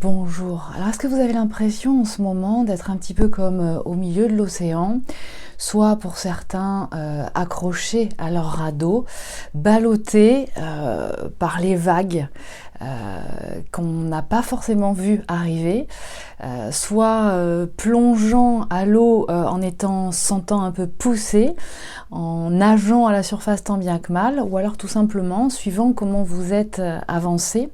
Bonjour. Alors, est-ce que vous avez l'impression en ce moment d'être un petit peu comme au milieu de l'océan, soit pour certains accrochés à leur radeau, ballottés par les vagues qu'on n'a pas forcément vu arriver, soit plongeant à l'eau en étant sentant un peu poussé, en nageant à la surface tant bien que mal, ou alors tout simplement suivant comment vous êtes avancé.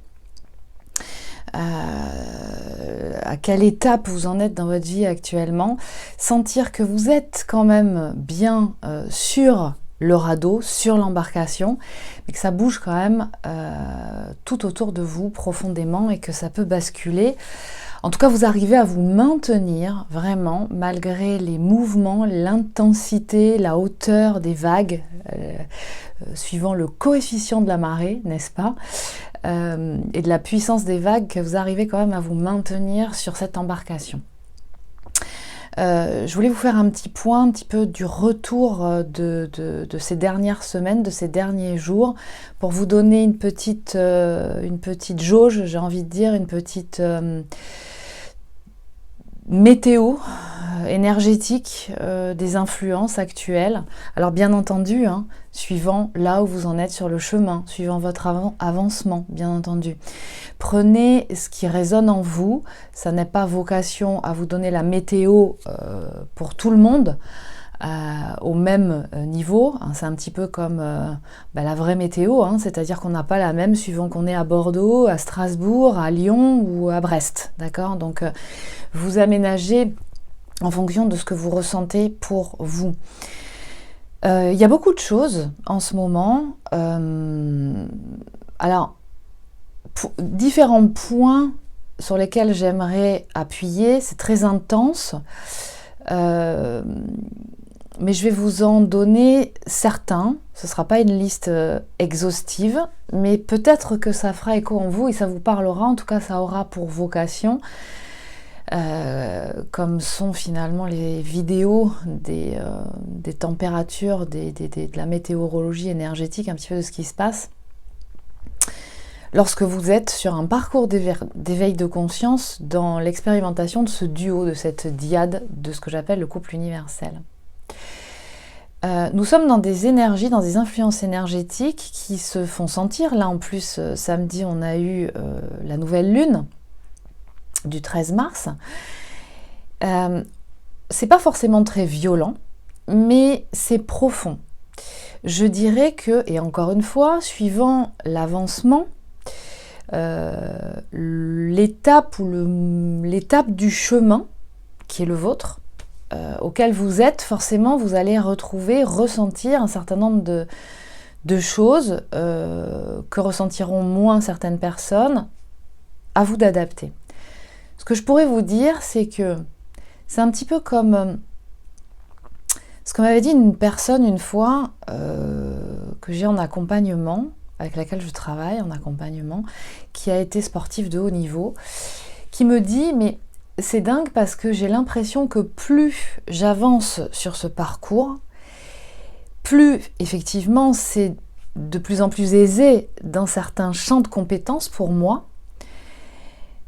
À quelle étape vous en êtes dans votre vie actuellement, sentir que vous êtes quand même bien sur le radeau, sur l'embarcation, mais que ça bouge quand même tout autour de vous profondément et que ça peut basculer. En tout cas, vous arrivez à vous maintenir vraiment malgré les mouvements, l'intensité, la hauteur des vagues, suivant le coefficient de la marée, n'est-ce pas, et de la puissance des vagues, que vous arrivez quand même à vous maintenir sur cette embarcation. Je voulais vous faire un petit point, un petit peu du retour de ces dernières semaines, de ces derniers jours, pour vous donner une petite jauge, j'ai envie de dire, une petite météo énergétique des influences actuelles. Alors bien entendu, suivant là où vous en êtes sur le chemin, suivant votre avancement, bien entendu. Prenez ce qui résonne en vous, ça n'est pas vocation à vous donner la météo pour tout le monde, au même niveau, c'est un petit peu comme la vraie météo, c'est-à-dire qu'on n'a pas la même suivant qu'on est à Bordeaux, à Strasbourg, à Lyon ou à Brest, d'accord? Donc vous aménagez en fonction de ce que vous ressentez pour vous. Il y a beaucoup de choses en ce moment. Alors, différents points sur lesquels j'aimerais appuyer, c'est très intense. Mais je vais vous en donner certains. Ce ne sera pas une liste exhaustive, mais peut-être que ça fera écho en vous et ça vous parlera. En tout cas, ça aura pour vocation, comme sont finalement les vidéos des températures, de la météorologie énergétique, un petit peu de ce qui se passe. Lorsque vous êtes sur un parcours d'éveil de conscience dans l'expérimentation de ce duo, de cette dyade, de ce que j'appelle le couple universel. Nous sommes dans des énergies, dans des influences énergétiques qui se font sentir. Là en plus, samedi, on a eu la nouvelle lune du 13 mars. C'est pas forcément très violent, mais c'est profond. Je dirais que, et encore une fois, suivant l'avancement, l'étape du chemin qui est le vôtre, auquel vous êtes, forcément vous allez ressentir un certain nombre de choses que ressentiront moins certaines personnes. À vous d'adapter. Ce que je pourrais vous dire, c'est que c'est un petit peu comme ce que m'avait dit une personne une fois que j'ai en accompagnement, avec laquelle je travaille en accompagnement, qui a été sportive de haut niveau, qui me dit, mais c'est dingue parce que j'ai l'impression que plus j'avance sur ce parcours, plus effectivement c'est de plus en plus aisé dans certains champs de compétences pour moi,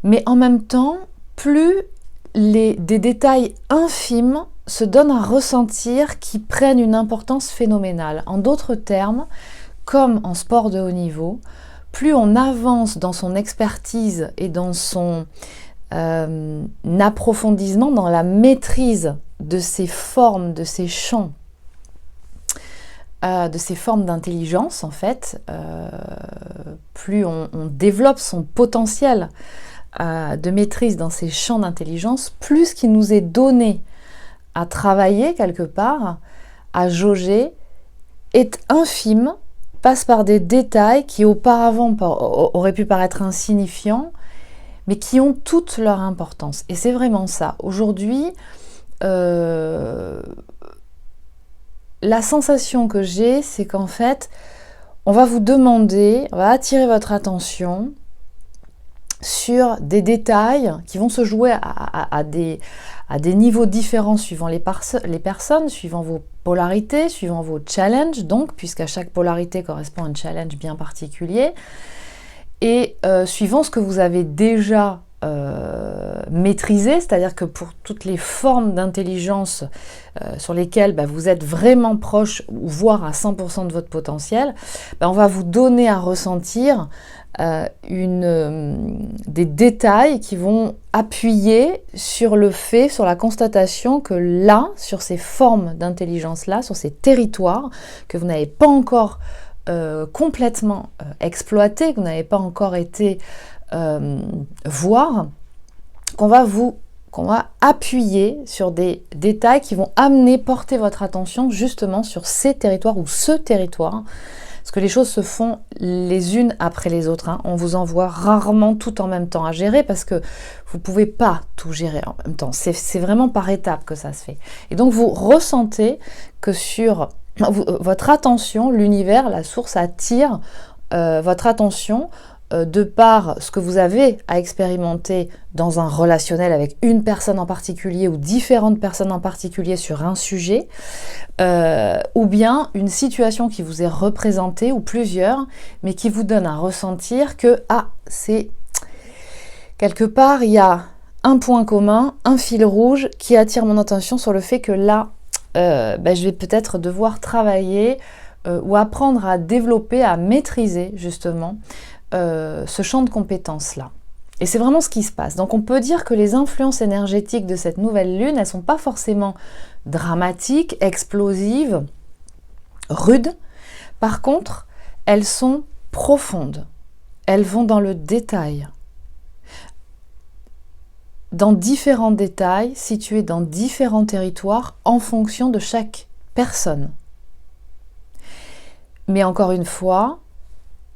mais en même temps, plus des détails infimes se donnent à ressentir qui prennent une importance phénoménale. En d'autres termes, comme en sport de haut niveau, plus on avance dans son expertise et dans son approfondissement, dans la maîtrise de ces formes, de ces champs, de ces formes d'intelligence, en fait, plus on développe son potentiel de maîtrise dans ces champs d'intelligence, plus ce qui nous est donné à travailler quelque part, à jauger, est infime, passe par des détails qui auparavant auraient pu paraître insignifiants, mais qui ont toute leur importance. Et c'est vraiment ça. Aujourd'hui, la sensation que j'ai, c'est qu'en fait, on va vous demander, on va attirer votre attention sur des détails qui vont se jouer à des niveaux différents suivant les personnes, suivant vos polarités, suivant vos challenges, donc, puisqu'à chaque polarité correspond à un challenge bien particulier, et suivant ce que vous avez déjà maîtriser, c'est-à-dire que pour toutes les formes d'intelligence sur lesquelles vous êtes vraiment proche, voire à 100% de votre potentiel, on va vous donner à ressentir des détails qui vont appuyer sur le fait, sur la constatation que là, sur ces formes d'intelligence-là, sur ces territoires que vous n'avez pas encore complètement exploités, que vous n'avez pas encore été voir, qu'on va appuyer sur des détails qui vont porter votre attention justement sur ces territoires ou ce territoire. Parce que les choses se font les unes après les autres. Hein. On vous envoie rarement tout en même temps à gérer parce que vous ne pouvez pas tout gérer en même temps. C'est vraiment par étapes que ça se fait. Et donc vous ressentez que sur votre attention, l'univers, la source attire votre attention de par ce que vous avez à expérimenter dans un relationnel avec une personne en particulier ou différentes personnes en particulier sur un sujet, ou bien une situation qui vous est représentée ou plusieurs, mais qui vous donne à ressentir que c'est quelque part il y a un point commun, un fil rouge qui attire mon attention sur le fait que là, je vais peut-être devoir travailler ou apprendre à développer, à maîtriser justement ce champ de compétences-là. Et c'est vraiment ce qui se passe. Donc on peut dire que les influences énergétiques de cette nouvelle lune, elles ne sont pas forcément dramatiques, explosives, rudes. Par contre, elles sont profondes. Elles vont dans le détail. Dans différents détails, situés dans différents territoires, en fonction de chaque personne. Mais encore une fois,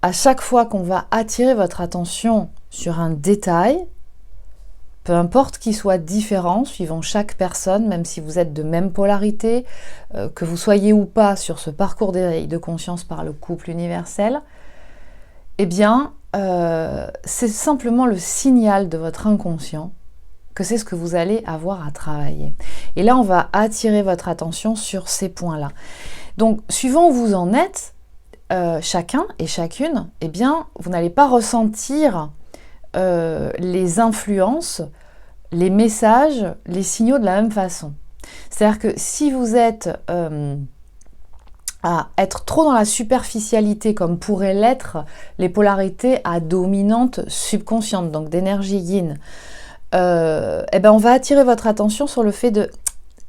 à chaque fois qu'on va attirer votre attention sur un détail, peu importe qu'il soit différent, suivant chaque personne, même si vous êtes de même polarité, que vous soyez ou pas sur ce parcours d'éveil de conscience par le couple universel, eh bien, c'est simplement le signal de votre inconscient que c'est ce que vous allez avoir à travailler. Et là, on va attirer votre attention sur ces points-là. Donc, suivant où vous en êtes, chacun et chacune, eh bien, vous n'allez pas ressentir les influences, les messages, les signaux de la même façon. C'est-à-dire que si vous êtes à être trop dans la superficialité, comme pourraient l'être les polarités à dominante subconsciente, donc d'énergie yin, on va attirer votre attention sur le fait de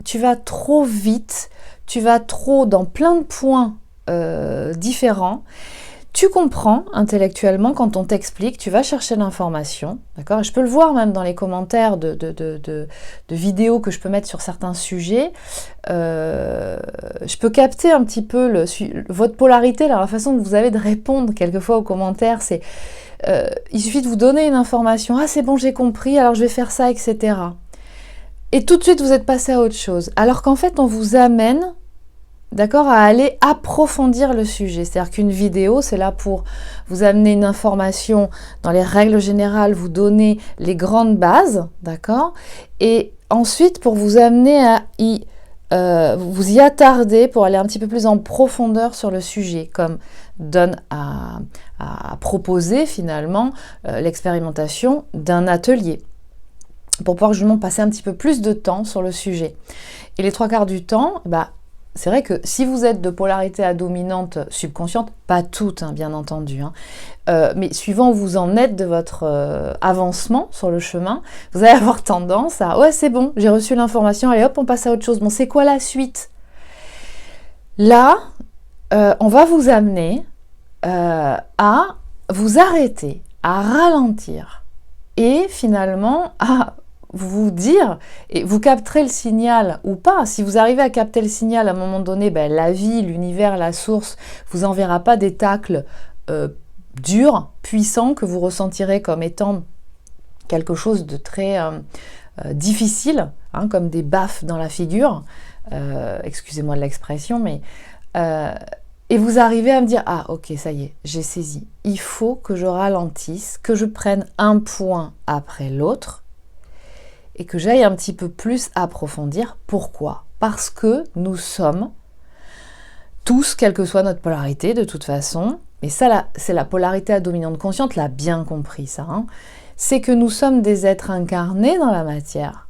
tu vas trop vite, tu vas trop dans plein de points différents. Tu comprends intellectuellement quand on t'explique, tu vas chercher l'information, d'accord ? Je peux le voir même dans les commentaires de vidéos que je peux mettre sur certains sujets. Je peux capter un petit peu votre polarité, la façon que vous avez de répondre quelquefois aux commentaires. C'est il suffit de vous donner une information, ah c'est bon j'ai compris, alors je vais faire ça, etc. Et tout de suite vous êtes passé à autre chose. Alors qu'en fait on vous amène, d'accord, à aller approfondir le sujet. C'est-à-dire qu'une vidéo, c'est là pour vous amener une information dans les règles générales, vous donner les grandes bases, d'accord, et ensuite pour vous amener à vous y attarder, pour aller un petit peu plus en profondeur sur le sujet, comme donne à proposer finalement l'expérimentation d'un atelier, pour pouvoir justement passer un petit peu plus de temps sur le sujet. Et les 3/4 du temps, c'est vrai que si vous êtes de polarité à dominante subconsciente, pas toutes bien entendu, mais suivant où vous en êtes de votre avancement sur le chemin, vous allez avoir tendance à « ouais c'est bon, j'ai reçu l'information, allez hop on passe à autre chose, bon c'est quoi la suite ?» Là, on va vous amener à vous arrêter, à ralentir et finalement à vous dire, et vous capterez le signal ou pas. Si vous arrivez à capter le signal à un moment donné, la vie, l'univers, la source vous enverra pas des tacles durs, puissants, que vous ressentirez comme étant quelque chose de très difficile, comme des baffes dans la figure, excusez-moi de l'expression, mais et vous arrivez à me dire, ah ok, ça y est, j'ai saisi, il faut que je ralentisse, que je prenne un point après l'autre, et que j'aille un petit peu plus approfondir. Pourquoi ? Parce que nous sommes tous, quelle que soit notre polarité de toute façon, et ça c'est la polarité à dominante consciente, l'a bien compris ça, c'est que nous sommes des êtres incarnés dans la matière.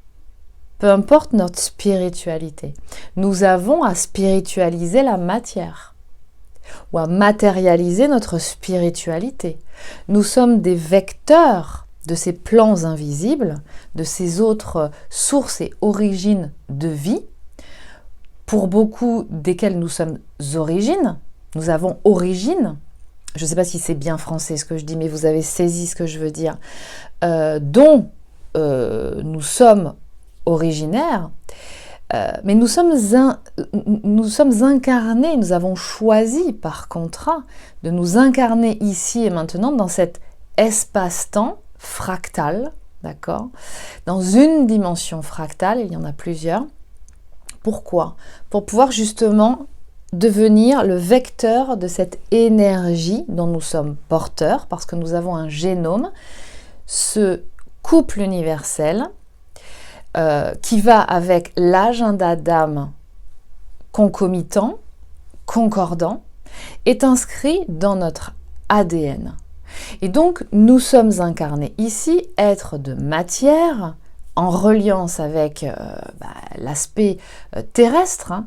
Peu importe notre spiritualité, nous avons à spiritualiser la matière ou à matérialiser notre spiritualité. Nous sommes des vecteurs de ces plans invisibles, de ces autres sources et origines de vie, pour beaucoup desquelles nous sommes origines. Nous avons origine. Je ne sais pas si c'est bien français ce que je dis, mais vous avez saisi ce que je veux dire. Dont nous sommes originaires, mais nous sommes incarnés, nous avons choisi par contrat de nous incarner ici et maintenant dans cet espace-temps fractal, d'accord ? Dans une dimension fractale, il y en a plusieurs. Pourquoi ? Pour pouvoir justement devenir le vecteur de cette énergie dont nous sommes porteurs, parce que nous avons un génome, ce couple universel qui va avec l'agenda d'âme concomitant, concordant, est inscrit dans notre ADN. Et donc, nous sommes incarnés ici, êtres de matière, en reliance avec l'aspect terrestre, hein,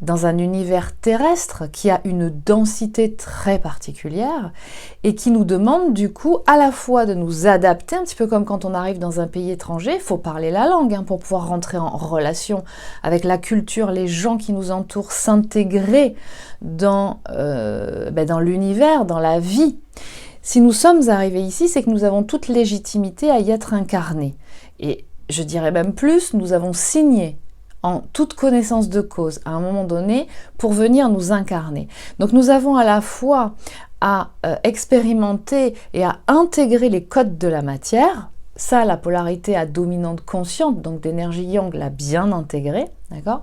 dans un univers terrestre qui a une densité très particulière et qui nous demande du coup à la fois de nous adapter, un petit peu comme quand on arrive dans un pays étranger, il faut parler la langue hein, pour pouvoir rentrer en relation avec la culture, les gens qui nous entourent, s'intégrer dans l'univers, dans la vie. Si nous sommes arrivés ici, c'est que nous avons toute légitimité à y être incarnés. Et je dirais même plus, nous avons signé en toute connaissance de cause, à un moment donné, pour venir nous incarner. Donc nous avons à la fois à expérimenter et à intégrer les codes de la matière, ça, la polarité à dominante consciente, donc d'énergie yang, l'a bien intégré, d'accord ?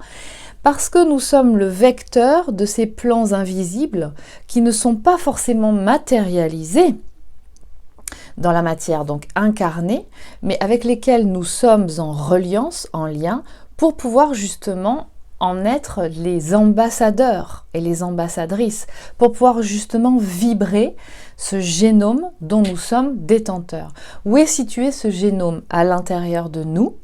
Parce que nous sommes le vecteur de ces plans invisibles qui ne sont pas forcément matérialisés dans la matière, donc incarnés, mais avec lesquels nous sommes en reliance, en lien, pour pouvoir justement en être les ambassadeurs et les ambassadrices, pour pouvoir justement vibrer ce génome dont nous sommes détenteurs. Où est situé ce génome ? À l'intérieur de nous.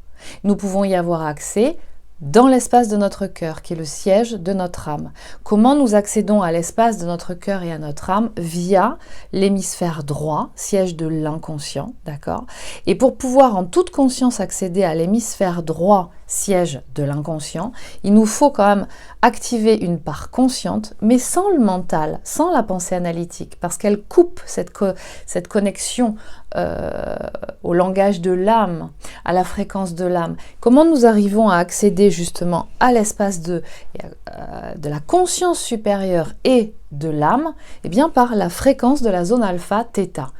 Nous pouvons y avoir accès dans l'espace de notre cœur, qui est le siège de notre âme. Comment nous accédons à l'espace de notre cœur et à notre âme ? Via l'hémisphère droit, siège de l'inconscient, d'accord ? Et pour pouvoir en toute conscience accéder à l'hémisphère droit, siège de l'inconscient, il nous faut quand même activer une part consciente, mais sans le mental, sans la pensée analytique, parce qu'elle coupe cette connexion au langage de l'âme, à la fréquence de l'âme. Comment nous arrivons à accéder justement à l'espace de la conscience supérieure et de l'âme ? Eh bien par la fréquence de la zone alpha-theta.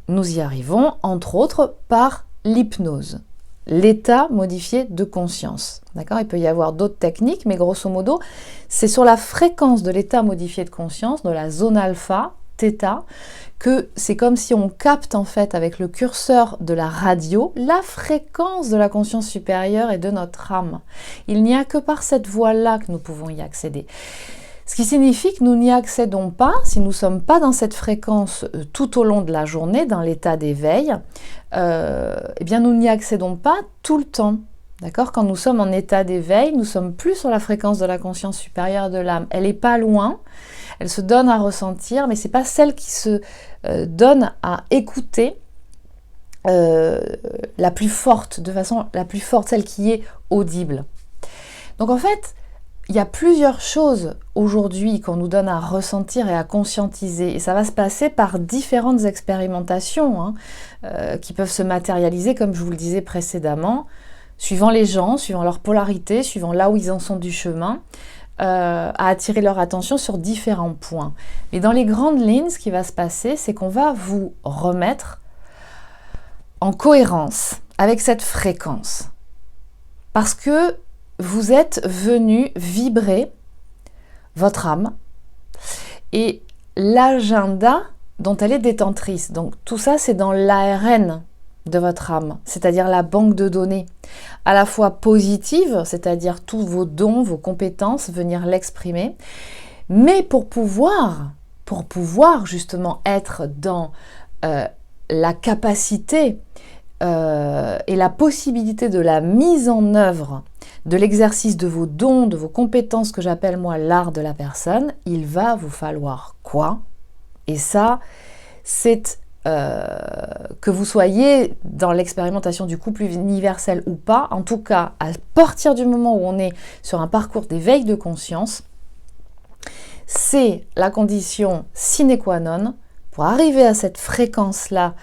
Nous y arrivons entre autres par l'hypnose. L'état modifié de conscience. D'accord ? Il peut y avoir d'autres techniques, mais grosso modo, c'est sur la fréquence de l'état modifié de conscience, de la zone alpha, θ, que c'est comme si on capte en fait avec le curseur de la radio la fréquence de la conscience supérieure et de notre âme. Il n'y a que par cette voie-là que nous pouvons y accéder. Ce qui signifie que nous n'y accédons pas, si nous ne sommes pas dans cette fréquence tout au long de la journée, dans l'état d'éveil, eh bien nous n'y accédons pas tout le temps. D'accord ? Quand nous sommes en état d'éveil, nous sommes plus sur la fréquence de la conscience supérieure de l'âme. Elle n'est pas loin, elle se donne à ressentir, mais ce n'est pas celle qui se donne à écouter la plus forte, de façon la plus forte, celle qui est audible. Donc en fait, il y a plusieurs choses aujourd'hui qu'on nous donne à ressentir et à conscientiser. Et ça va se passer par différentes expérimentations qui peuvent se matérialiser, comme je vous le disais précédemment, suivant les gens, suivant leur polarité, suivant là où ils en sont du chemin, à attirer leur attention sur différents points. Mais dans les grandes lignes, ce qui va se passer, c'est qu'on va vous remettre en cohérence avec cette fréquence. Parce que vous êtes venu vibrer votre âme et l'agenda dont elle est détentrice. Donc tout ça, c'est dans l'ARN de votre âme, c'est-à-dire la banque de données, à la fois positive, c'est-à-dire tous vos dons, vos compétences, venir l'exprimer, mais pour pouvoir justement être dans la capacité et la possibilité de la mise en œuvre de l'exercice de vos dons, de vos compétences que j'appelle moi l'art de la personne, il va vous falloir quoi? Et ça, c'est que vous soyez dans l'expérimentation du couple universel ou pas, en tout cas, à partir du moment où on est sur un parcours d'éveil de conscience, c'est la condition sine qua non pour arriver à cette fréquence-là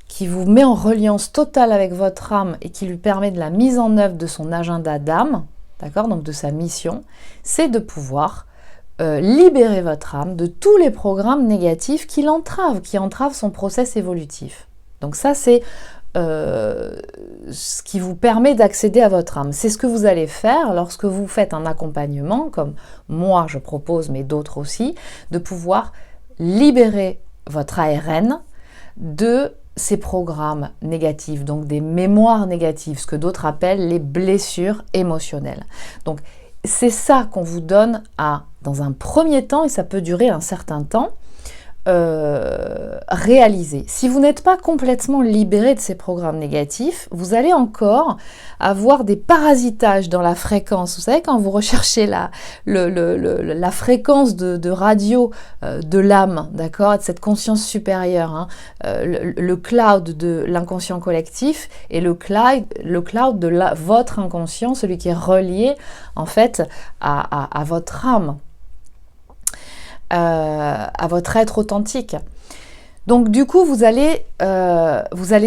qui vous met en reliance totale avec votre âme et qui lui permet de la mise en œuvre de son agenda d'âme, d'accord, donc de sa mission, c'est de pouvoir libérer votre âme de tous les programmes négatifs qui entravent son process évolutif. Donc ça, c'est ce qui vous permet d'accéder à votre âme. C'est ce que vous allez faire lorsque vous faites un accompagnement, comme moi je propose, mais d'autres aussi, de pouvoir libérer votre ARN de ces programmes négatifs, donc des mémoires négatives, ce que d'autres appellent les blessures émotionnelles. Donc c'est ça qu'on vous donne dans un premier temps, et ça peut durer un certain temps, réaliser. Si vous n'êtes pas complètement libéré de ces programmes négatifs, vous allez encore avoir des parasitages dans la fréquence. Vous savez, quand vous recherchez la fréquence de radio de l'âme, d'accord, de cette conscience supérieure, hein, le cloud de l'inconscient collectif et le cloud de votre inconscient, celui qui est relié en fait à votre âme. À votre être authentique. Donc du coup, vous allez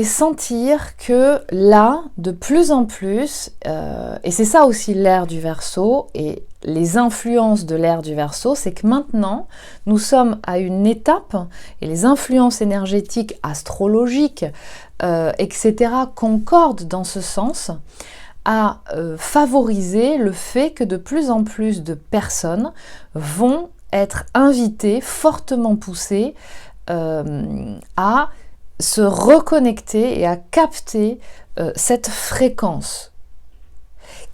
sentir que là, de plus en plus, et c'est ça aussi l'ère du Verseau et les influences de l'ère du Verseau, c'est que maintenant, nous sommes à une étape, et les influences énergétiques, astrologiques, etc., concordent dans ce sens, à favoriser le fait que de plus en plus de personnes vont être invités, fortement poussés à se reconnecter et à capter cette fréquence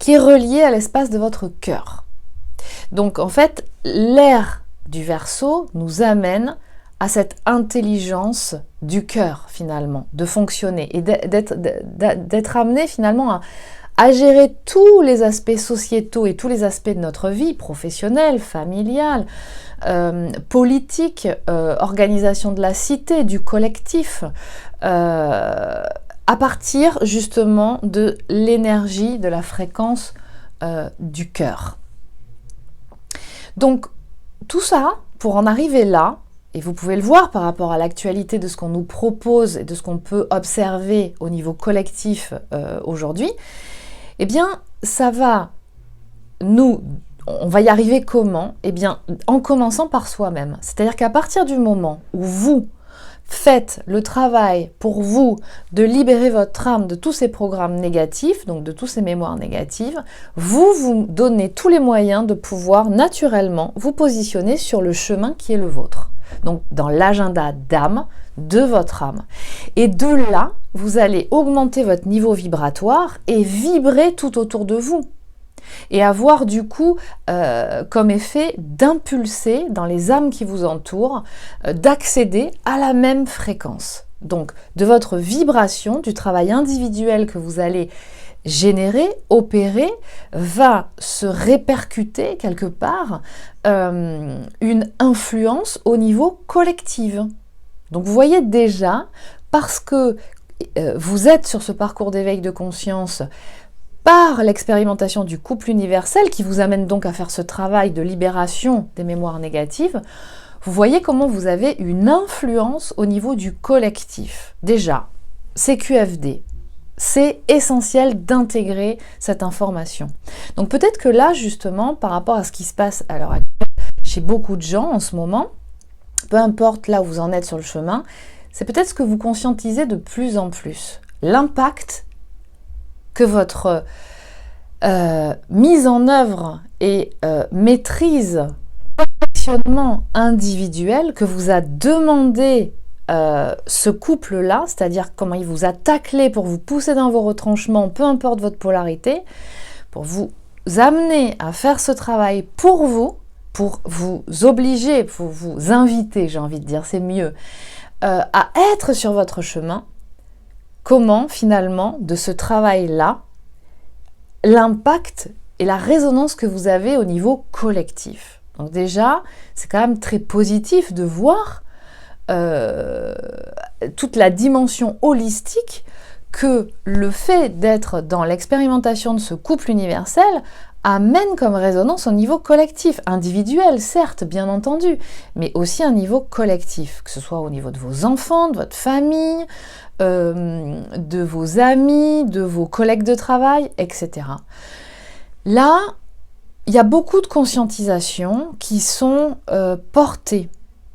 qui est reliée à l'espace de votre cœur. Donc en fait, l'ère du Verseau nous amène à cette intelligence du cœur finalement, de fonctionner et d'être amené finalement à gérer tous les aspects sociétaux et tous les aspects de notre vie, professionnelle, familiale, politique, organisation de la cité, du collectif, à partir justement de l'énergie, de la fréquence du cœur. Donc tout ça, pour en arriver là, et vous pouvez le voir par rapport à l'actualité de ce qu'on nous propose et de ce qu'on peut observer au niveau collectif aujourd'hui, eh bien, on va y arriver comment? Eh bien, en commençant par soi-même. C'est-à-dire qu'à partir du moment où vous faites le travail pour vous de libérer votre âme de tous ces programmes négatifs, donc de toutes ces mémoires négatives, vous donnez tous les moyens de pouvoir naturellement vous positionner sur le chemin qui est le vôtre. Donc, dans l'agenda d'âme de votre âme. Et de là, vous allez augmenter votre niveau vibratoire et vibrer tout autour de vous. Et avoir du coup comme effet d'impulser dans les âmes qui vous entourent, d'accéder à la même fréquence. Donc, de votre vibration, du travail individuel que vous allez générer, opérer, va se répercuter quelque part une influence au niveau collectif. Donc vous voyez déjà, parce que vous êtes sur ce parcours d'éveil de conscience par l'expérimentation du couple universel qui vous amène donc à faire ce travail de libération des mémoires négatives, vous voyez comment vous avez une influence au niveau du collectif. Déjà, CQFD, c'est essentiel d'intégrer cette information. Donc peut-être que là, justement, par rapport à ce qui se passe à l'heure actuelle chez beaucoup de gens en ce moment, peu importe là où vous en êtes sur le chemin, c'est peut-être ce que vous conscientisez de plus en plus. L'impact que votre mise en œuvre et maîtrise, perfectionnement individuel que vous a demandé ce couple-là, c'est-à-dire comment il vous a taclé pour vous pousser dans vos retranchements, peu importe votre polarité, pour vous amener à faire ce travail pour vous obliger, pour vous inviter, j'ai envie de dire, c'est mieux, à être sur votre chemin, comment finalement de ce travail-là, l'impact et la résonance que vous avez au niveau collectif. Donc déjà, c'est quand même très positif de voir toute la dimension holistique que le fait d'être dans l'expérimentation de ce couple universel amène comme résonance au niveau collectif, individuel certes, bien entendu, mais aussi un niveau collectif, que ce soit au niveau de vos enfants, de votre famille, de vos amis, de vos collègues de travail, etc. Là, il y a beaucoup de conscientisation qui sont portées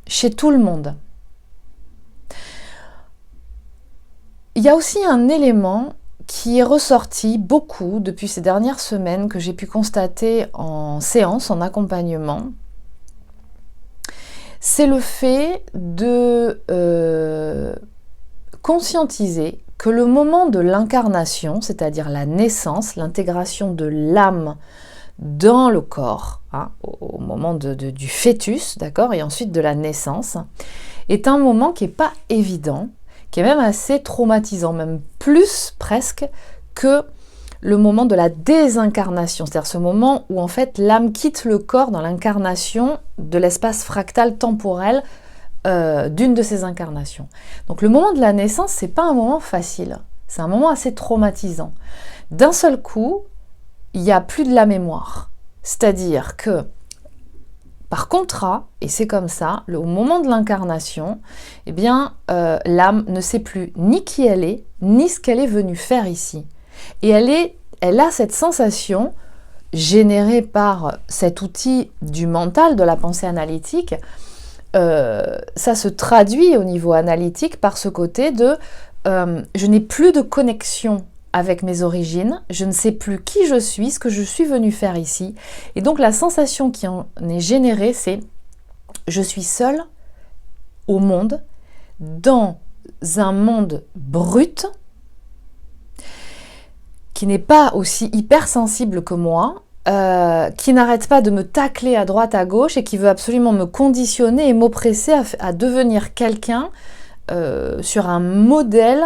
chez tout le monde. Il y a aussi un élément qui est ressorti beaucoup depuis ces dernières semaines que j'ai pu constater en séance, en accompagnement. C'est le fait de conscientiser que le moment de l'incarnation, c'est-à-dire la naissance, l'intégration de l'âme dans le corps, hein, au moment du fœtus, d'accord, et ensuite de la naissance, est un moment qui n'est pas évident, qui est même assez traumatisant, même plus presque que le moment de la désincarnation, c'est-à-dire ce moment où en fait l'âme quitte le corps dans l'incarnation de l'espace fractal temporel d'une de ces incarnations. Donc le moment de la naissance, c'est pas un moment facile, c'est un moment assez traumatisant. D'un seul coup, il n'y a plus de la mémoire, c'est-à-dire que par contrat, et c'est comme ça, au moment de l'incarnation, eh bien, l'âme ne sait plus ni qui elle est, ni ce qu'elle est venue faire ici. Et elle a cette sensation, générée par cet outil du mental, de la pensée analytique, ça se traduit au niveau analytique par ce côté de je n'ai plus de connexion avec mes origines, je ne sais plus qui je suis, ce que je suis venu faire ici. Et donc la sensation qui en est générée, c'est je suis seule au monde, dans un monde brut, qui n'est pas aussi hypersensible que moi, qui n'arrête pas de me tacler à droite à gauche et qui veut absolument me conditionner et m'oppresser à devenir quelqu'un sur un modèle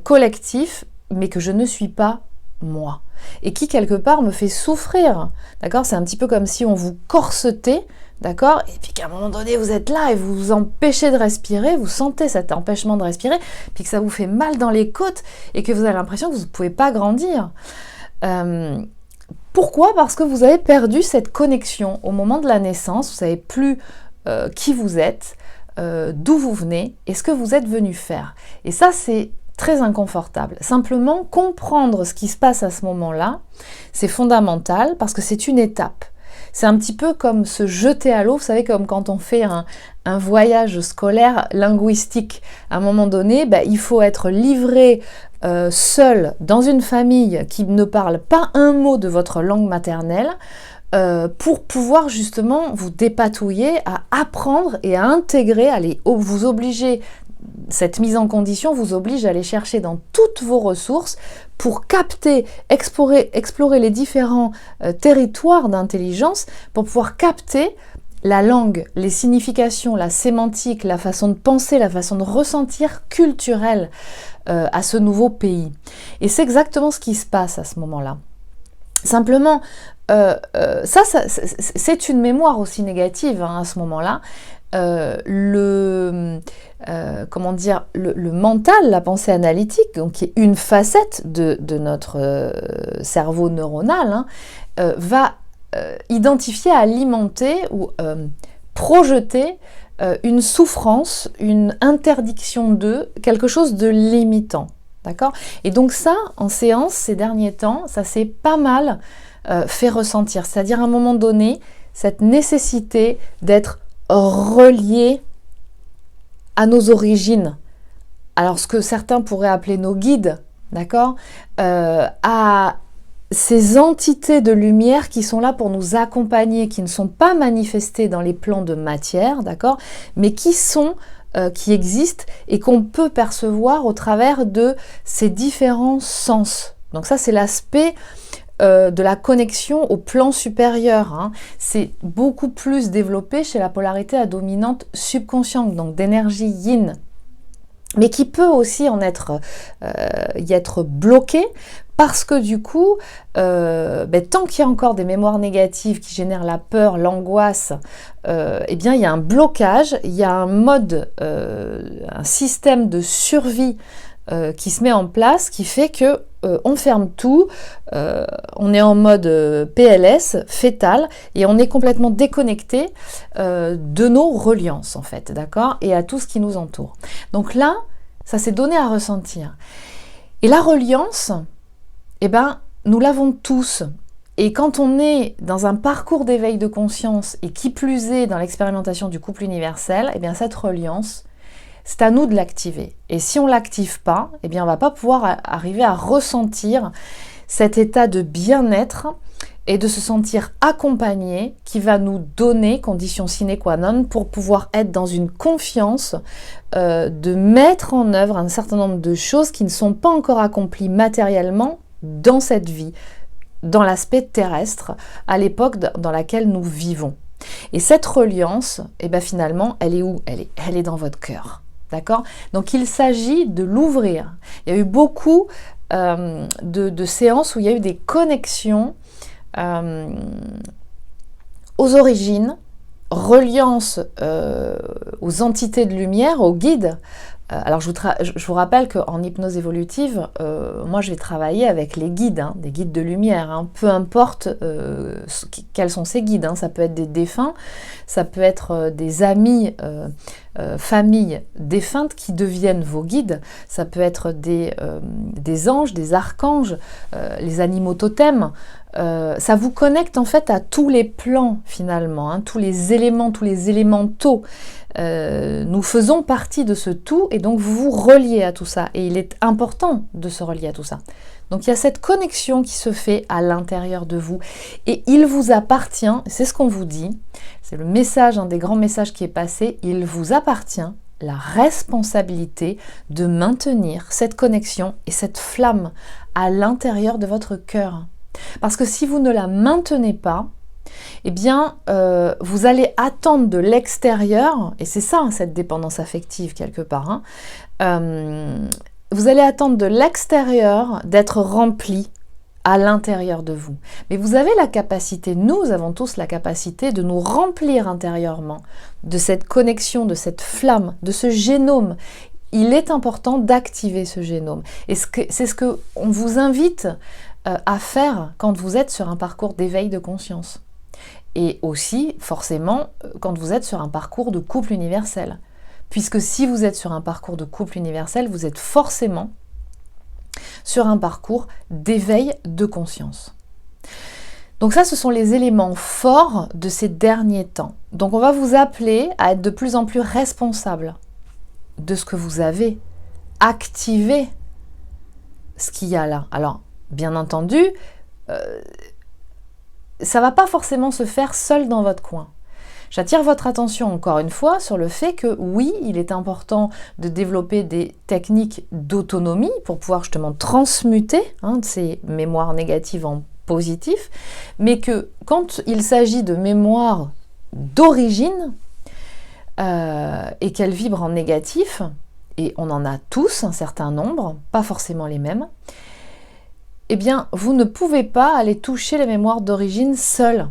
collectif, mais que je ne suis pas moi, et qui quelque part me fait souffrir, d'accord? C'est un petit peu comme si on vous corsetait, d'accord? Et puis qu'à un moment donné, vous êtes là et vous vous empêchez de respirer, vous sentez cet empêchement de respirer, puis que ça vous fait mal dans les côtes, et que vous avez l'impression que vous ne pouvez pas grandir. Pourquoi? Parce que vous avez perdu cette connexion au moment de la naissance, vous ne savez plus qui vous êtes, d'où vous venez, et ce que vous êtes venu faire. Et ça, c'est très inconfortable. Simplement, comprendre ce qui se passe à ce moment-là, c'est fondamental parce que c'est une étape. C'est un petit peu comme se jeter à l'eau, vous savez, comme quand on fait un voyage scolaire linguistique. À un moment donné, il faut être livré seul dans une famille qui ne parle pas un mot de votre langue maternelle pour pouvoir justement vous dépatouiller à apprendre et à intégrer, à vous obliger. Cette mise en condition vous oblige à aller chercher dans toutes vos ressources pour capter, explorer les différents territoires d'intelligence pour pouvoir capter la langue, les significations, la sémantique, la façon de penser, la façon de ressentir culturelle à ce nouveau pays. Et c'est exactement ce qui se passe à ce moment-là. Simplement, c'est une mémoire aussi négative à ce moment-là. Le mental, la pensée analytique, donc qui est une facette de notre cerveau neuronal, va identifier, alimenter ou projeter une souffrance, une interdiction de quelque chose de limitant. D'accord ? Et donc ça, en séance, ces derniers temps, ça s'est pas mal fait ressentir. C'est-à-dire à un moment donné, cette nécessité d'être relié à nos origines, alors ce que certains pourraient appeler nos guides, d'accord, à ces entités de lumière qui sont là pour nous accompagner, qui ne sont pas manifestées dans les plans de matière, d'accord, mais qui existent et qu'on peut percevoir au travers de ces différents sens. Donc ça, c'est l'aspect de la connexion au plan supérieur. C'est beaucoup plus développé chez la polarité à dominante subconsciente, donc d'énergie yin. mais qui peut aussi y être bloqué parce que du coup, tant qu'il y a encore des mémoires négatives qui génèrent la peur, l'angoisse, eh bien il y a un blocage, il y a un mode, un système de survie qui se met en place, qui fait que on ferme tout, on est en mode PLS, fœtal, et on est complètement déconnecté de nos reliances en fait, d'accord, et à tout ce qui nous entoure. Donc là, ça s'est donné à ressentir. Et la reliance, eh ben, nous l'avons tous. Et quand on est dans un parcours d'éveil de conscience, et qui plus est dans l'expérimentation du couple universel, eh bien cette reliance, c'est à nous de l'activer. Et si on ne l'active pas, eh bien on ne va pas pouvoir arriver à ressentir cet état de bien-être et de se sentir accompagné qui va nous donner, condition sine qua non, pour pouvoir être dans une confiance de mettre en œuvre un certain nombre de choses qui ne sont pas encore accomplies matériellement dans cette vie, dans l'aspect terrestre, à l'époque dans laquelle nous vivons. Et cette reliance, eh bien finalement, elle est où ? Elle est dans votre cœur. D'accord ? Donc il s'agit de l'ouvrir. Il y a eu beaucoup de séances où il y a eu des connexions aux origines, reliance aux entités de lumière, aux guides. Alors je vous rappelle qu'en hypnose évolutive, moi je vais travailler avec les guides, des guides de lumière, peu importe quels sont ces guides, ça peut être des défunts, ça peut être des amis, familles défuntes qui deviennent vos guides, ça peut être des anges, des archanges, les animaux totems. Ça vous connecte en fait à tous les plans finalement, tous les éléments, tous les élémentaux. Nous faisons partie de ce tout et donc vous vous reliez à tout ça et il est important de se relier à tout ça. Donc il y a cette connexion qui se fait à l'intérieur de vous et il vous appartient, c'est ce qu'on vous dit, c'est le message, un des grands messages qui est passé, il vous appartient la responsabilité de maintenir cette connexion et cette flamme à l'intérieur de votre cœur. Parce que si vous ne la maintenez pas, eh bien, vous allez attendre de l'extérieur, et c'est ça, cette dépendance affective quelque part, vous allez attendre de l'extérieur d'être rempli à l'intérieur de vous. Mais vous avez la capacité, nous avons tous la capacité de nous remplir intérieurement de cette connexion, de cette flamme, de ce génome. Il est important d'activer ce génome. Et c'est ce qu'on vous invite à faire quand vous êtes sur un parcours d'éveil de conscience. Et aussi, forcément, quand vous êtes sur un parcours de couple universel. Puisque si vous êtes sur un parcours de couple universel, vous êtes forcément sur un parcours d'éveil de conscience. Donc ça, ce sont les éléments forts de ces derniers temps. Donc on va vous appeler à être de plus en plus responsable de ce que vous avez. Activer ce qu'il y a là. Alors, bien entendu, ça ne va pas forcément se faire seul dans votre coin. J'attire votre attention encore une fois sur le fait que oui, il est important de développer des techniques d'autonomie pour pouvoir justement transmuter ces mémoires négatives en positif, mais que quand il s'agit de mémoires d'origine et qu'elles vibrent en négatif, et on en a tous un certain nombre, pas forcément les mêmes, eh bien, vous ne pouvez pas aller toucher les mémoires d'origine seul.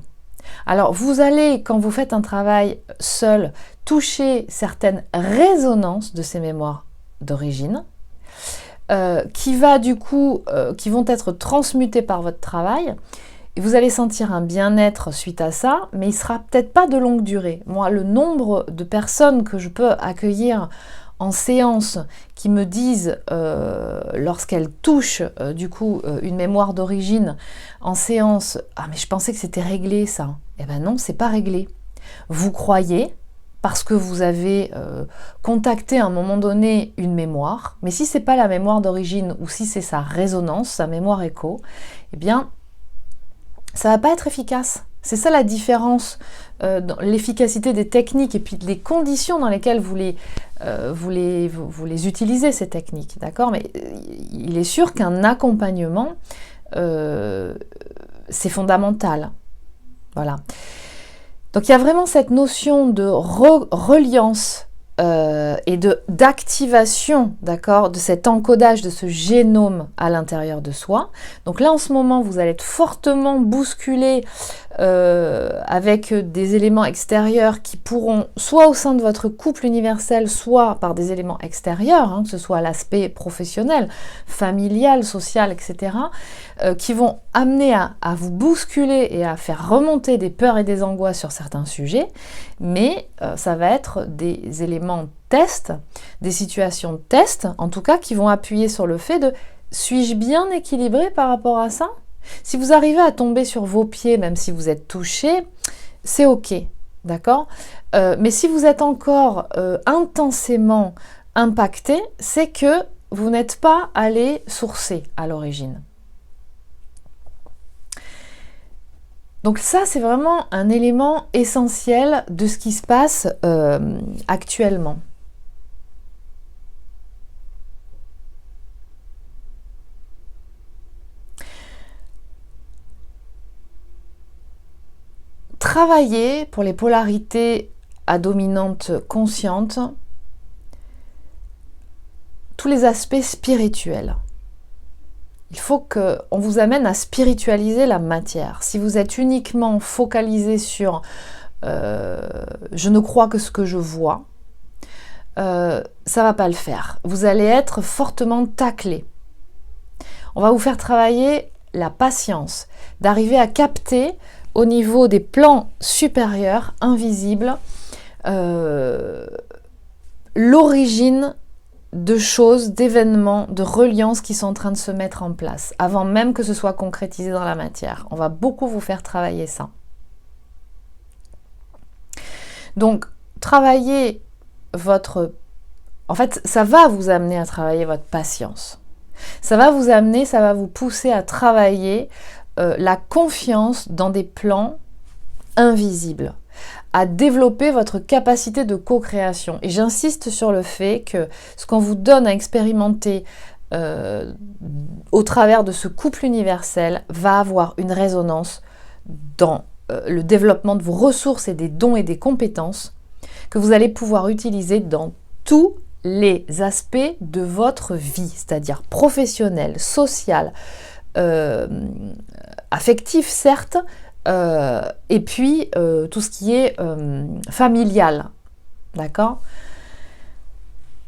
Alors, vous allez, quand vous faites un travail seul, toucher certaines résonances de ces mémoires d'origine, qui vont être transmutées par votre travail. Et vous allez sentir un bien-être suite à ça, mais il ne sera peut-être pas de longue durée. Moi, le nombre de personnes que je peux accueillir en séance qui me disent, lorsqu'elles touchent une mémoire d'origine en séance, « Ah mais je pensais que c'était réglé ça ». Eh ben non, c'est pas réglé. Vous croyez, parce que vous avez contacté à un moment donné une mémoire, mais si c'est pas la mémoire d'origine ou si c'est sa résonance, sa mémoire écho, eh bien, ça va pas être efficace. C'est ça la différence dans l'efficacité des techniques et puis les conditions dans lesquelles vous les utilisez, ces techniques, d'accord ? Mais il est sûr qu'un accompagnement, c'est fondamental. Voilà. Donc il y a vraiment cette notion de reliance et d'activation, d'accord, de cet encodage de ce génome à l'intérieur de soi. Donc là, en ce moment, vous allez être fortement bousculé avec des éléments extérieurs qui pourront, soit au sein de votre couple universel, soit par des éléments extérieurs, hein, que ce soit l'aspect professionnel, familial, social, etc., qui vont amener à vous bousculer et à faire remonter des peurs et des angoisses sur certains sujets, mais ça va être des éléments test, des situations de test, en tout cas, qui vont appuyer sur le fait de « suis-je bien équilibré par rapport à ça ?» Si vous arrivez à tomber sur vos pieds, même si vous êtes touché, c'est ok, d'accord, mais si vous êtes encore intensément impacté, c'est que vous n'êtes pas allé sourcer à l'origine. Donc ça, c'est vraiment un élément essentiel de ce qui se passe actuellement. Travailler pour les polarités à dominante consciente, tous les aspects spirituels. Il faut qu'on vous amène à spiritualiser la matière. Si vous êtes uniquement focalisé sur je ne crois que ce que je vois, ça ne va pas le faire. Vous allez être fortement taclé. On va vous faire travailler la patience, d'arriver à capter au niveau des plans supérieurs, invisibles, l'origine de choses, d'événements, de reliances qui sont en train de se mettre en place, avant même que ce soit concrétisé dans la matière. On va beaucoup vous faire travailler ça. Donc, travailler votre... En fait, ça va vous amener à travailler votre patience. Ça va vous amener, ça va vous pousser à travailler la confiance dans des plans invisibles, à développer votre capacité de co-création. Et j'insiste sur le fait que ce qu'on vous donne à expérimenter au travers de ce couple universel va avoir une résonance dans le développement de vos ressources et des dons et des compétences que vous allez pouvoir utiliser dans tous les aspects de votre vie, c'est-à-dire professionnel, social, affectif certes, et puis tout ce qui est familial, d'accord ?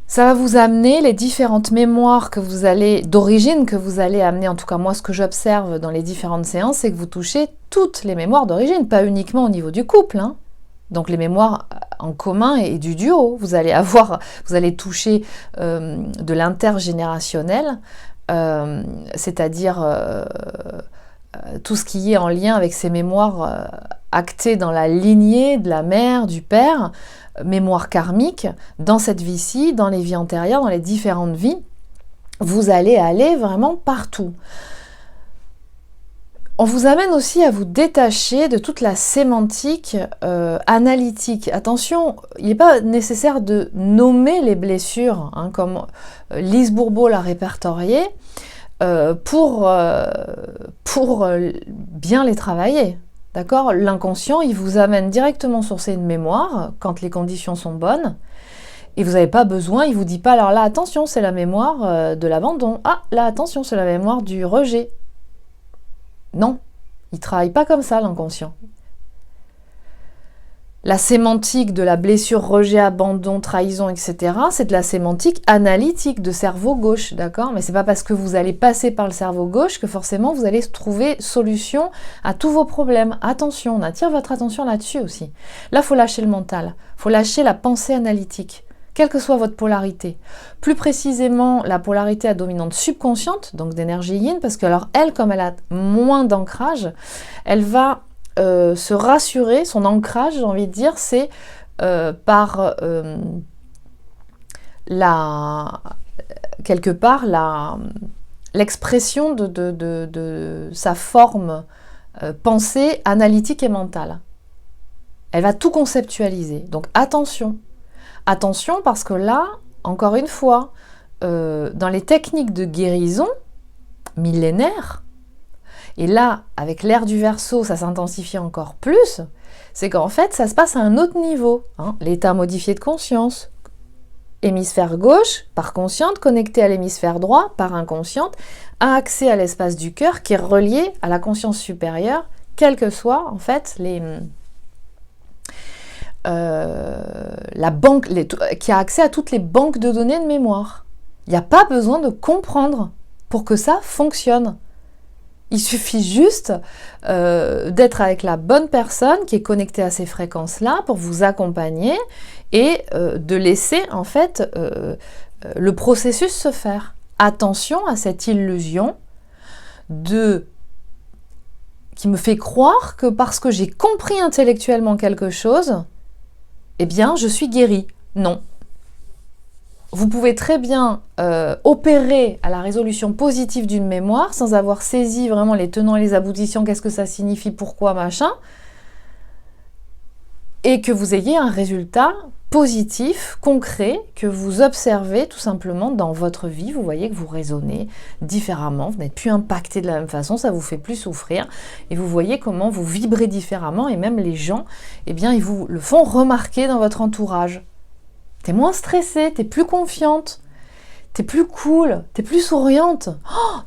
Ça va vous amener les différentes mémoires que vous allez, d'origine que vous allez amener, en tout cas moi ce que j'observe dans les différentes séances, c'est que vous touchez toutes les mémoires d'origine, pas uniquement au niveau du couple, hein. Donc les mémoires en commun et du duo, vous allez toucher de l'intergénérationnel, c'est-à-dire tout ce qui est en lien avec ces mémoires actées dans la lignée de la mère, du père, mémoire karmique, dans cette vie-ci, dans les vies antérieures, dans les différentes vies, vous allez aller vraiment partout. On vous amène aussi à vous détacher de toute la sémantique analytique. Attention, il n'est pas nécessaire de nommer les blessures, hein, comme Lise Bourbeau l'a répertorié, pour bien les travailler. D'accord ? L'inconscient, il vous amène directement sourcer une mémoire quand les conditions sont bonnes. Et vous n'avez pas besoin, il ne vous dit pas, alors là, attention, c'est la mémoire de l'abandon. Ah, là, attention, c'est la mémoire du rejet. Non, il ne travaille pas comme ça, l'inconscient. La sémantique de la blessure, rejet, abandon, trahison, etc., c'est de la sémantique analytique de cerveau gauche, d'accord ? Mais c'est pas parce que vous allez passer par le cerveau gauche que forcément vous allez trouver solution à tous vos problèmes. Attention, on attire votre attention là-dessus aussi. Là, il faut lâcher le mental, il faut lâcher la pensée analytique, quelle que soit votre polarité. Plus précisément, la polarité à dominante subconsciente, donc d'énergie yin, parce que alors elle, comme elle a moins d'ancrage, elle va se rassurer, son ancrage, j'ai envie de dire, c'est par quelque part l'expression de sa forme pensée analytique et mentale. Elle va tout conceptualiser. Donc attention. Attention parce que là, encore une fois, dans les techniques de guérison millénaires, et là, avec l'ère du Verseau, ça s'intensifie encore plus, c'est qu'en fait, ça se passe à un autre niveau, hein, l'état modifié de conscience, hémisphère gauche par consciente, connecté à l'hémisphère droit par inconsciente, a accès à l'espace du cœur qui est relié à la conscience supérieure, quelles que soient en fait qui a accès à toutes les banques de données de mémoire. Il n'y a pas besoin de comprendre pour que ça fonctionne. Il suffit juste d'être avec la bonne personne qui est connectée à ces fréquences-là pour vous accompagner et de laisser en fait le processus se faire. Attention à cette illusion qui me fait croire que parce que j'ai compris intellectuellement quelque chose, eh bien je suis guérie. Non. Vous pouvez très bien opérer à la résolution positive d'une mémoire sans avoir saisi vraiment les tenants et les aboutissants, qu'est-ce que ça signifie, pourquoi, machin, et que vous ayez un résultat positif, concret, que vous observez tout simplement dans votre vie. Vous voyez que vous raisonnez différemment, vous n'êtes plus impacté de la même façon, ça vous fait plus souffrir, et vous voyez comment vous vibrez différemment, et même les gens, eh bien, ils vous le font remarquer dans votre entourage. T'es moins stressée, t'es plus confiante, t'es plus cool, t'es plus souriante,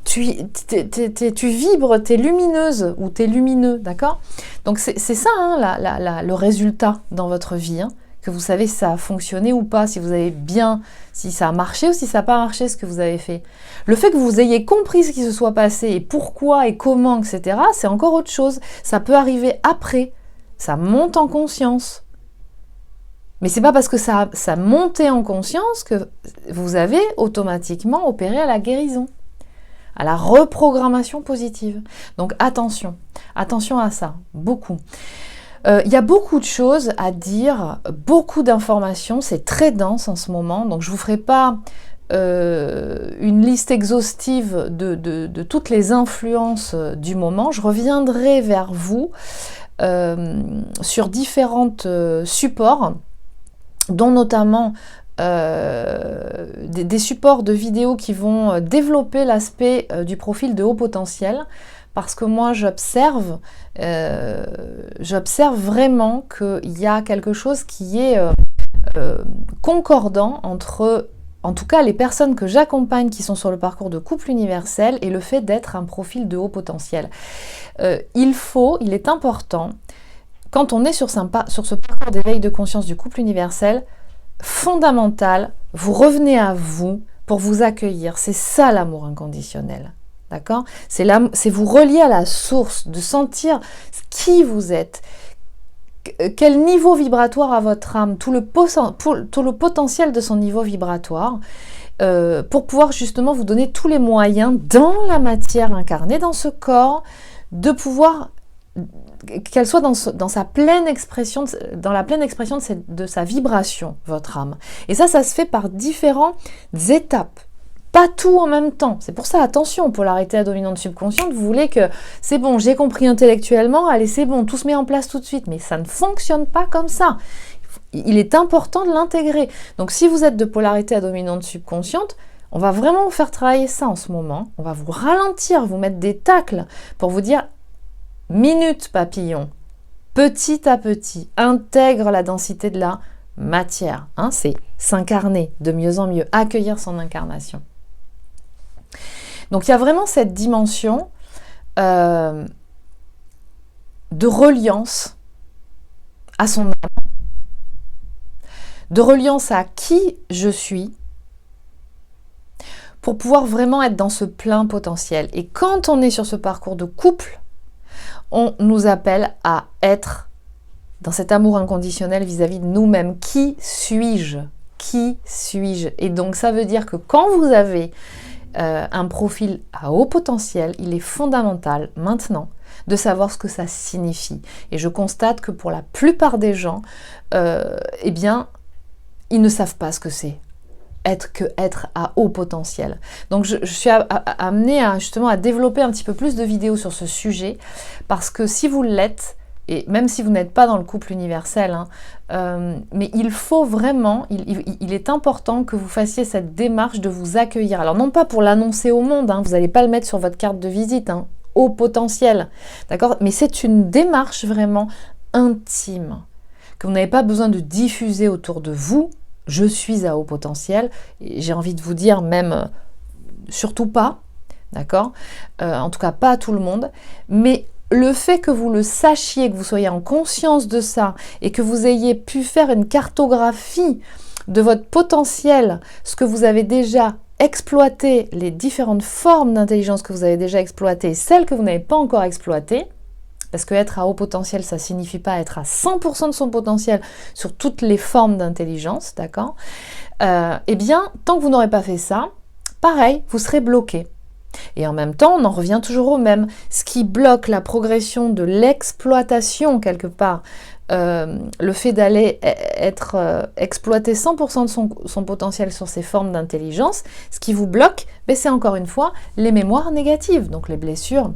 tu vibres, t'es lumineuse ou t'es lumineux, d'accord? Donc c'est ça hein, le résultat dans votre vie, hein, que vous savez si ça a fonctionné ou pas, si ça a marché ou si ça n'a pas marché ce que vous avez fait. Le fait que vous ayez compris ce qui se soit passé et pourquoi et comment, etc., c'est encore autre chose. Ça peut arriver après, ça monte en conscience. Mais c'est pas parce que ça montait en conscience que vous avez automatiquement opéré à la guérison, à la reprogrammation positive. Donc attention à ça, beaucoup. Il y a beaucoup de choses à dire, beaucoup d'informations, c'est très dense en ce moment, donc je vous ferai pas une liste exhaustive de toutes les influences du moment. Je reviendrai vers vous sur différents supports, dont notamment des supports de vidéos qui vont développer l'aspect du profil de haut potentiel, parce que moi j'observe vraiment qu'il y a quelque chose qui est concordant entre, en tout cas les personnes que j'accompagne qui sont sur le parcours de couple universel et le fait d'être un profil de haut potentiel. Il est important, quand on est sur ce parcours d'éveil de conscience du couple universel, fondamental, vous revenez à vous pour vous accueillir. C'est ça l'amour inconditionnel. D'accord ? C'est vous relier à la source, de sentir qui vous êtes, quel niveau vibratoire a votre âme, tout le potentiel de son niveau vibratoire, pour pouvoir justement vous donner tous les moyens dans la matière incarnée, dans ce corps, de pouvoir qu'elle soit dans sa pleine expression, dans la pleine expression de sa vibration, votre âme. Et ça se fait par différentes étapes. Pas tout en même temps. C'est pour ça, attention, polarité à dominante subconsciente, vous voulez que c'est bon, j'ai compris intellectuellement, allez, c'est bon, tout se met en place tout de suite. Mais ça ne fonctionne pas comme ça. Il est important de l'intégrer. Donc si vous êtes de polarité à dominante subconsciente, on va vraiment vous faire travailler ça en ce moment. On va vous ralentir, vous mettre des tacles pour vous dire minute papillon, petit à petit, intègre la densité de la matière. Hein, c'est s'incarner de mieux en mieux, accueillir son incarnation. Donc il y a vraiment cette dimension de reliance à son âme, de reliance à qui je suis, pour pouvoir vraiment être dans ce plein potentiel. Et quand on est sur ce parcours de couple, on nous appelle à être dans cet amour inconditionnel vis-à-vis de nous-mêmes. Qui suis-je ? Qui suis-je ? Et donc ça veut dire que quand vous avez un profil à haut potentiel, il est fondamental maintenant de savoir ce que ça signifie. Et je constate que pour la plupart des gens, eh bien, ils ne savent pas ce que c'est. Être à haut potentiel. Donc je suis amenée justement à développer un petit peu plus de vidéos sur ce sujet, parce que si vous l'êtes, et même si vous n'êtes pas dans le couple universel, mais il faut vraiment, il est important que vous fassiez cette démarche de vous accueillir. Alors non pas pour l'annoncer au monde, vous n'allez pas le mettre sur votre carte de visite, haut potentiel, d'accord ? Mais c'est une démarche vraiment intime, que vous n'avez pas besoin de diffuser autour de vous, je suis à haut potentiel, et j'ai envie de vous dire même surtout pas, d'accord, en tout cas pas à tout le monde, mais le fait que vous le sachiez, que vous soyez en conscience de ça et que vous ayez pu faire une cartographie de votre potentiel, ce que vous avez déjà exploité, les différentes formes d'intelligence que vous avez déjà exploitées, celles que vous n'avez pas encore exploitées, parce que être à haut potentiel, ça ne signifie pas être à 100% de son potentiel sur toutes les formes d'intelligence, d'accord, eh bien, tant que vous n'aurez pas fait ça, pareil, vous serez bloqué. Et en même temps, on en revient toujours au même. Ce qui bloque la progression de l'exploitation, quelque part, le fait d'aller exploiter 100% de son potentiel sur ces formes d'intelligence, ce qui vous bloque, c'est encore une fois les mémoires négatives, donc les blessures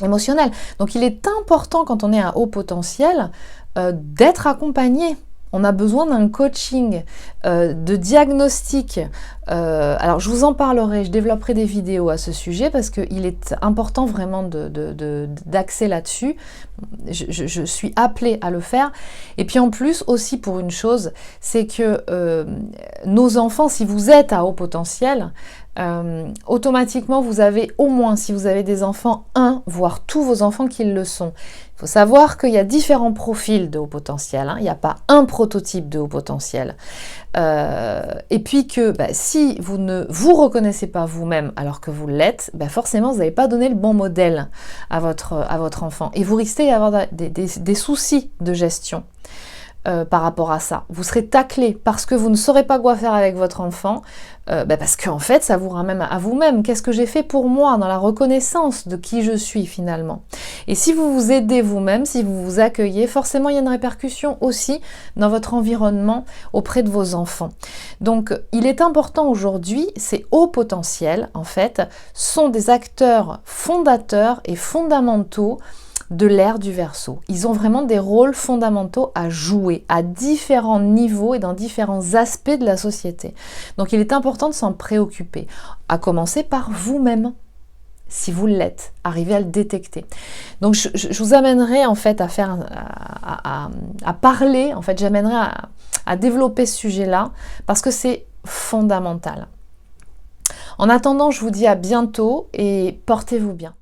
émotionnelles. Donc il est important, quand on est à haut potentiel, d'être accompagné. On a besoin d'un coaching, de diagnostic. Alors, je vous en parlerai, je développerai des vidéos à ce sujet parce qu'il est important vraiment d'axer là-dessus. Je suis appelée à le faire. Et puis en plus, aussi pour une chose, c'est que nos enfants, si vous êtes à haut potentiel, automatiquement, vous avez au moins, si vous avez des enfants, un, voire tous vos enfants qui le sont. Il faut savoir qu'il y a différents profils de haut potentiel, hein. Il n'y a pas un prototype de haut potentiel. Et puis que si vous ne vous reconnaissez pas vous-même alors que vous l'êtes, forcément vous n'avez pas donné le bon modèle à votre enfant. Et vous risquez d'avoir des soucis de gestion. Par rapport à ça. Vous serez taclé parce que vous ne saurez pas quoi faire avec votre enfant, parce qu'en fait, ça vous ramène à vous-même. Qu'est-ce que j'ai fait pour moi dans la reconnaissance de qui je suis finalement? Et si vous vous aidez vous-même, si vous vous accueillez, forcément, il y a une répercussion aussi dans votre environnement auprès de vos enfants. Donc, il est important aujourd'hui, ces hauts potentiels, en fait, sont des acteurs fondateurs et fondamentaux de l'ère du Verseau. Ils ont vraiment des rôles fondamentaux à jouer à différents niveaux et dans différents aspects de la société. Donc il est important de s'en préoccuper, à commencer par vous-même, si vous l'êtes, arrivez à le détecter. Donc je vous amènerai en fait à parler, en fait j'amènerai à développer ce sujet-là parce que c'est fondamental. En attendant, je vous dis à bientôt et portez-vous bien.